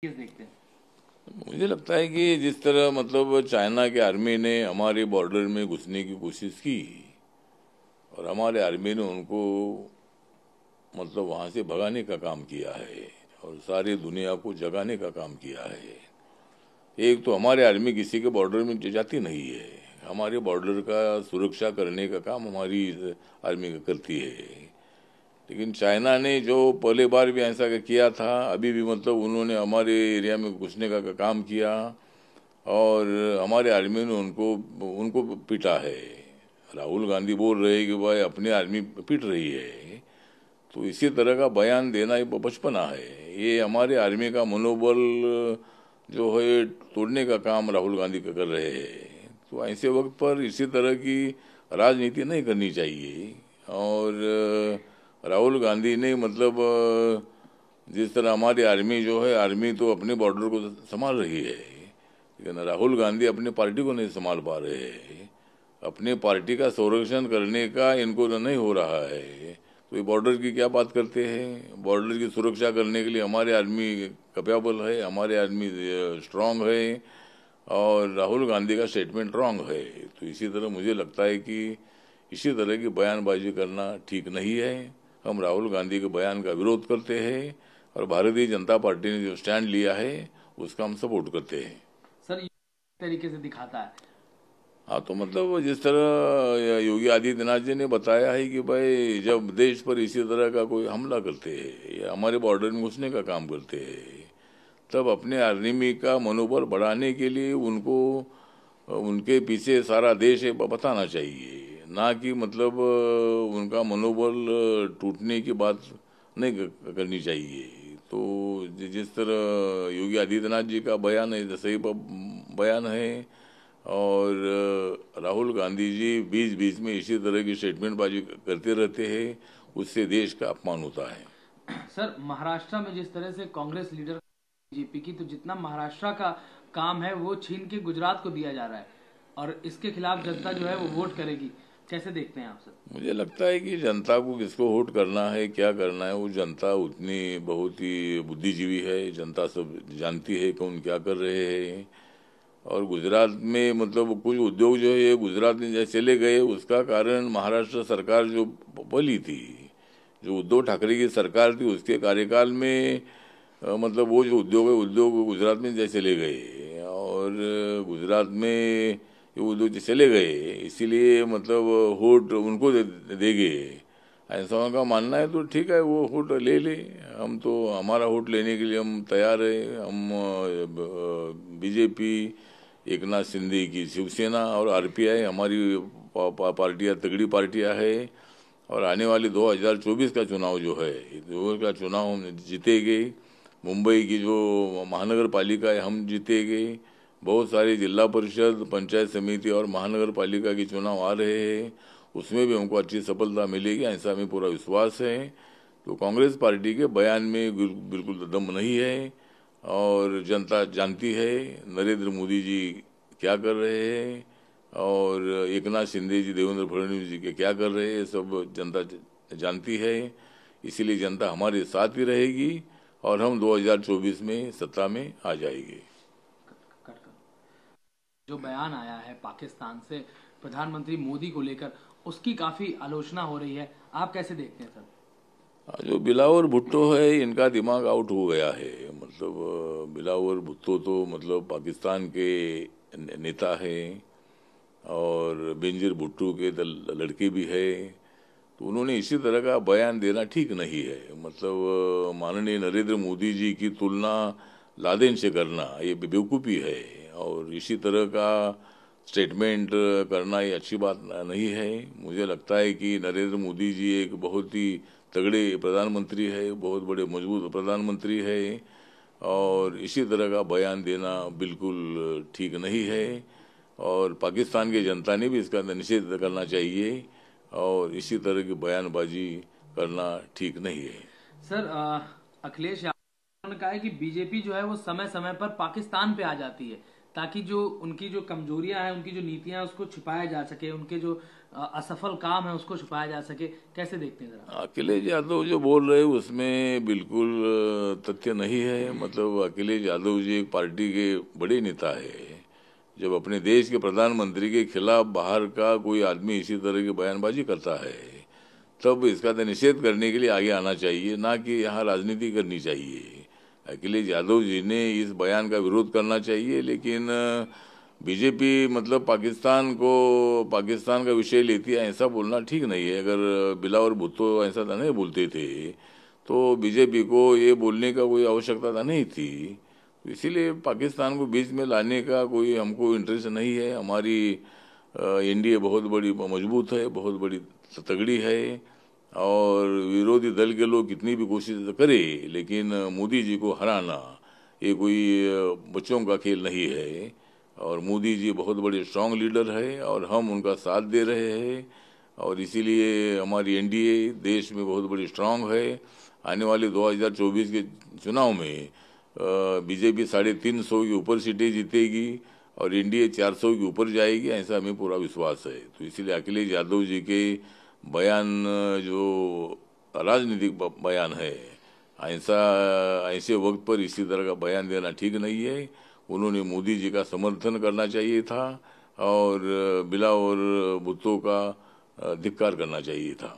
किस देखते हैं? मुझे लगता है कि जिस तरह मतलब चाइना के आर्मी ने हमारे बॉर्डर में घुसने की कोशिश की और हमारे आर्मी ने उनको मतलब वहाँ से भगाने का काम किया है और सारी दुनिया को जगाने का काम किया है। एक तो हमारे आर्मी किसी के बॉर्डर में जाती नहीं है। हमारे बॉर्डर का सुरक्षा करने का काम हमारी आर्मी का करती है। लेकिन चाइना ने जो पहले बार भी ऐसा किया था, अभी भी मतलब उन्होंने हमारे एरिया में घुसने का काम किया और हमारे आर्मी ने उनको उनको पीटा है। राहुल गांधी बोल रहे हैं कि भाई अपनी आर्मी पीट रही है, तो इसी तरह का बयान देना ये बचपना है। ये हमारे आर्मी का मनोबल जो है तोड़ने का काम राहुल गांधी कर रहे हैं। तो ऐसे वक्त पर इसी तरह की राजनीति नहीं करनी चाहिए। और राहुल गांधी ने मतलब जिस तरह हमारी आर्मी जो है, आर्मी तो अपने बॉर्डर को संभाल रही है, लेकिन राहुल गांधी अपनी पार्टी को नहीं संभाल पा रहे हैं। अपने पार्टी का संरक्षण करने का इनको नहीं हो रहा है, तो ये बॉर्डर की क्या बात करते हैं। बॉर्डर की सुरक्षा करने के लिए हमारे आर्मी कैपेबल है, हमारे आर्मी स्ट्रांग है और राहुल गांधी का स्टेटमेंट रॉन्ग है। तो इसी तरह मुझे लगता है कि इसी तरह की बयानबाजी करना ठीक नहीं है। हम राहुल गांधी के बयान का विरोध करते हैं और भारतीय जनता पार्टी ने जो स्टैंड लिया है उसका हम सपोर्ट करते हैं। सर ये तरीके से दिखाता है। हाँ, तो मतलब जिस तरह योगी आदित्यनाथ जी ने बताया है कि भाई जब देश पर इसी तरह का कोई हमला करते हैं या हमारे बॉर्डर में घुसने का काम करते हैं, तब अपने आर्मी का मनोबल बढ़ाने के लिए उनको उनके पीछे सारा देश है बताना चाहिए, ना कि मतलब उनका मनोबल टूटने की बात नहीं करनी चाहिए। तो जिस तरह योगी आदित्यनाथ जी का बयान है सही बयान है और राहुल गांधी जी बीच बीच में इसी तरह की स्टेटमेंट बाजी करते रहते हैं, उससे देश का अपमान होता है। सर महाराष्ट्र में जिस तरह से कांग्रेस लीडर बीजेपी की, तो जितना महाराष्ट्र का काम है वो छीन के गुजरात को दिया जा रहा है और इसके खिलाफ जनता जो है वो वोट करेगी। कैसे देखते हैं आप सर? मुझे लगता है कि जनता को किसको वोट करना है, क्या करना है, वो जनता उतनी बहुत ही बुद्धिजीवी है। जनता सब जानती है कौन क्या कर रहे हैं। और गुजरात में मतलब कुछ उद्योग जो है ये गुजरात में जैसे चले गए, उसका कारण महाराष्ट्र सरकार जो बली थी, जो उद्धव ठाकरे की सरकार थी उसके कार्यकाल में मतलब वो जो उद्योग है उद्योग गुजरात में जैसे चले गए और गुजरात में ये उद्योग जो चले गए, इसीलिए मतलब वोट उनको देंगे ऐसा उनका मानना है। तो ठीक है, वो वोट ले ले, हम तो हमारा वोट लेने के लिए हम तैयार है। हम बीजेपी, एकनाथ शिंदे की शिवसेना और आरपीआई हमारी पार्टियां तगड़ी पार्टियां है और आने वाली 2024 का चुनाव जो है, 2024 का चुनाव हम जीतेंगे। मुंबई की जो महानगर पालिका है हम जीतेंगे। बहुत सारी जिला परिषद, पंचायत समिति और महानगर पालिका के चुनाव आ रहे हैं, उसमें भी हमको अच्छी सफलता मिलेगी, ऐसा हमें पूरा विश्वास है। तो कांग्रेस पार्टी के बयान में बिल्कुल दम नहीं है और जनता जानती है नरेंद्र मोदी जी क्या कर रहे हैं और एकनाथ शिंदे जी, देवेंद्र फडणवीस जी के क्या कर रहे हैं, सब जनता जानती है। इसीलिए जनता हमारे साथ ही रहेगी और हम 2024 में सत्ता में आ जाएंगे। कट कर जो बयान आया है पाकिस्तान से प्रधानमंत्री मोदी को लेकर, उसकी काफी आलोचना हो रही है। आप कैसे देखते हैं सर? जो बिलावर भुट्टो है इनका दिमाग आउट हो गया है। मतलब बिलावर भुट्टो तो मतलब पाकिस्तान के नेता हैं और बेनजीर भुट्टो के लड़के भी है। तो उन्होंने इसी तरह का बयान देना ठीक नहीं है। मतलब माननीय नरेंद्र मोदी जी की तुलना लादेन से करना ये बेवकूफ़ी है और इसी तरह का स्टेटमेंट करना ये अच्छी बात नहीं है। मुझे लगता है कि नरेंद्र मोदी जी एक बहुत ही तगड़े प्रधानमंत्री है, बहुत बड़े मजबूत प्रधानमंत्री है और इसी तरह का बयान देना बिल्कुल ठीक नहीं है और पाकिस्तान की जनता ने भी इसका निषेध करना चाहिए और इसी तरह की बयानबाजी करना ठीक नहीं है। सर अखिलेश यादव ने कहा है कि बीजेपी जो है वो समय समय पर पाकिस्तान पे आ जाती है। ताकि जो उनकी जो कमजोरियां हैं, उनकी जो नीतियां हैं, उसको छिपाया जा सके, उनके जो असफल काम है उसको छुपाया जा सके। कैसे देखते हैं जरा? अखिलेश यादव जो बोल रहे हैं उसमें बिल्कुल तथ्य नहीं है। मतलब अखिलेश यादव जी एक पार्टी के बड़े नेता है। जब अपने देश के प्रधानमंत्री के खिलाफ बाहर का कोई आदमी इसी तरह की बयानबाजी करता है तब इसका तो निषेध करने के लिए आगे आना चाहिए, ना कि यहाँ राजनीति करनी चाहिए। अखिलेश यादव जी ने इस बयान का विरोध करना चाहिए, लेकिन बीजेपी मतलब पाकिस्तान का विषय लेती है, ऐसा बोलना ठीक नहीं है। अगर बिलावल भुट्टो ऐसा तो नहीं बोलते थे तो बीजेपी को ये बोलने का कोई आवश्यकता तो नहीं थी। इसीलिए पाकिस्तान को बीच में लाने का कोई हमको इंटरेस्ट नहीं है। हमारी एनडीए बहुत बड़ी मजबूत है, बहुत बड़ी तगड़ी है, और विरोधी दल के लोग कितनी भी कोशिश करे लेकिन मोदी जी को हराना ये कोई बच्चों का खेल नहीं है। और मोदी जी बहुत बड़े स्ट्रांग लीडर है और हम उनका साथ दे रहे हैं, और इसीलिए हमारी एनडीए देश में बहुत बड़ी स्ट्रांग है। आने वाले 2024 के चुनाव में बीजेपी 350 के ऊपर सीटें जीतेगी और एनडीए 400 के ऊपर जाएगी, ऐसा हमें पूरा विश्वास है। तो इसीलिए अखिलेश यादव जी के बयान जो राजनीतिक बयान है, ऐसे वक्त पर इसी तरह का बयान देना ठीक नहीं है। उन्होंने मोदी जी का समर्थन करना चाहिए था और बिलावल भुट्टो का धिक्कार करना चाहिए था।